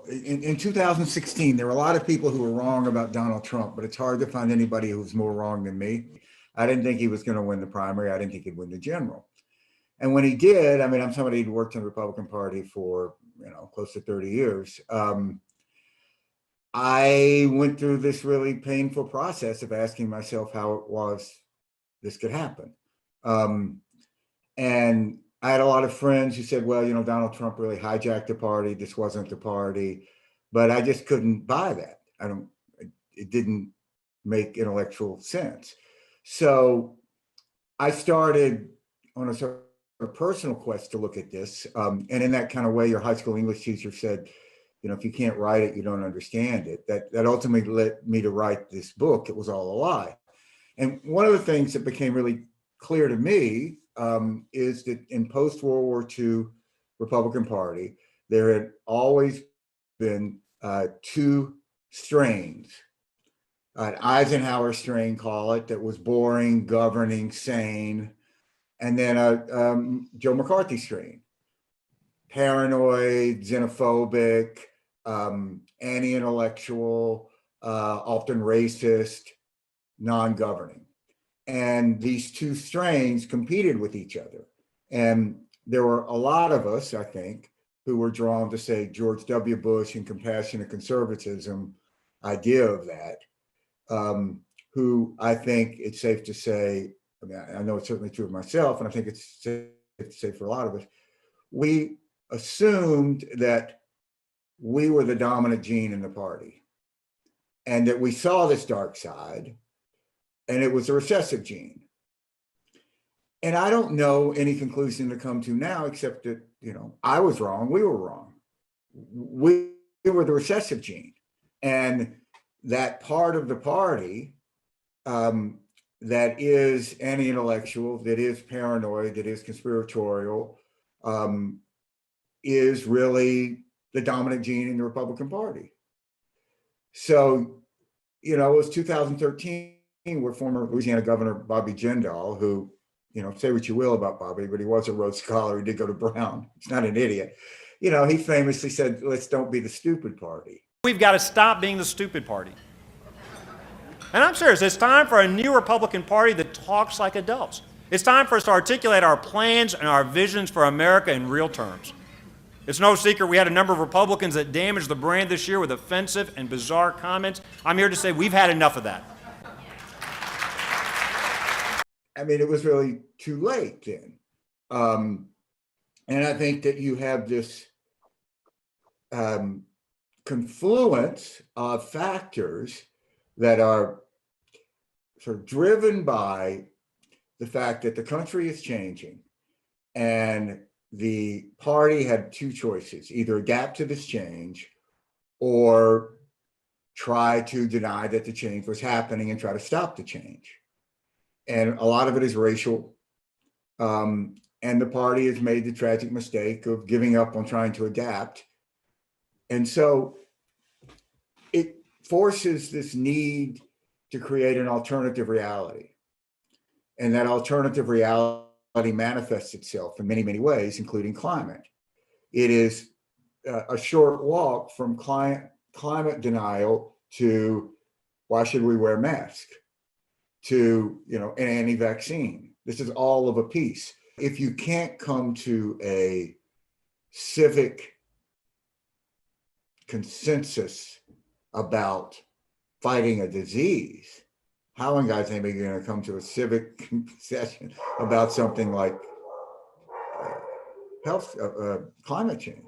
in 2016, there were a lot of people who were wrong about Donald Trump, but it's hard to find anybody who was more wrong than me. I didn't think he was going to win the primary. I didn't think he'd win the general. And when he did, I mean, I'm somebody who worked in the Republican Party for, close to 30 years. I went through this really painful process of asking myself how it was this could happen. And I had a lot of friends who said, well, Donald Trump really hijacked the party. This wasn't the party. But I just couldn't buy that. It didn't make intellectual sense. So I started on a sort of personal quest to look at this. And in that kind of way, your high school English teacher said, if you can't write it, you don't understand it. That ultimately led me to write this book. It was all a lie. And one of the things that became really clear to me is that in post-World War II Republican Party, there had always been two strains. An Eisenhower strain, call it, that was boring, governing, sane, and then a Joe McCarthy strain, paranoid, xenophobic, anti-intellectual, often racist, non-governing. And these two strains competed with each other. And there were a lot of us, I think, who were drawn to, say, George W. Bush and compassionate conservatism idea of that, who I think it's safe to say, I know it's certainly true of myself, and I think it's safe to say for a lot of us, we assumed that we were the dominant gene in the party and that we saw this dark side, and it was a recessive gene. And I don't know any conclusion to come to now, except that, I was wrong, we were wrong. We were the recessive gene. And that part of the party that is anti-intellectual, that is paranoid, that is conspiratorial, is really the dominant gene in the Republican Party. So, it was 2013 where former Louisiana Governor Bobby Jindal, who, say what you will about Bobby, but he was a Rhodes Scholar. He did go to Brown. He's not an idiot. He famously said, let's don't be the stupid party. We've got to stop being the stupid party. And I'm serious. It's time for a new Republican Party that talks like adults. It's time for us to articulate our plans and our visions for America in real terms. It's no secret we had a number of Republicans that damaged the brand this year with offensive and bizarre comments. I'm here to say we've had enough of that. It was really too late then. And I think that you have this confluence of factors that are sort of driven by the fact that the country is changing, and the party had two choices: either adapt to this change or try to deny that the change was happening and try to stop the change. And a lot of it is racial. And the party has made the tragic mistake of giving up on trying to adapt. And so it forces this need to create an alternative reality. And that alternative reality manifests itself in many, many ways, including climate. It is a short walk from climate denial to why should we wear masks, to an anti-vaccine. This is all of a piece. If you can't come to a civic consensus about fighting a disease, how in God's name are you going to come to a civic concession about something like health, climate change?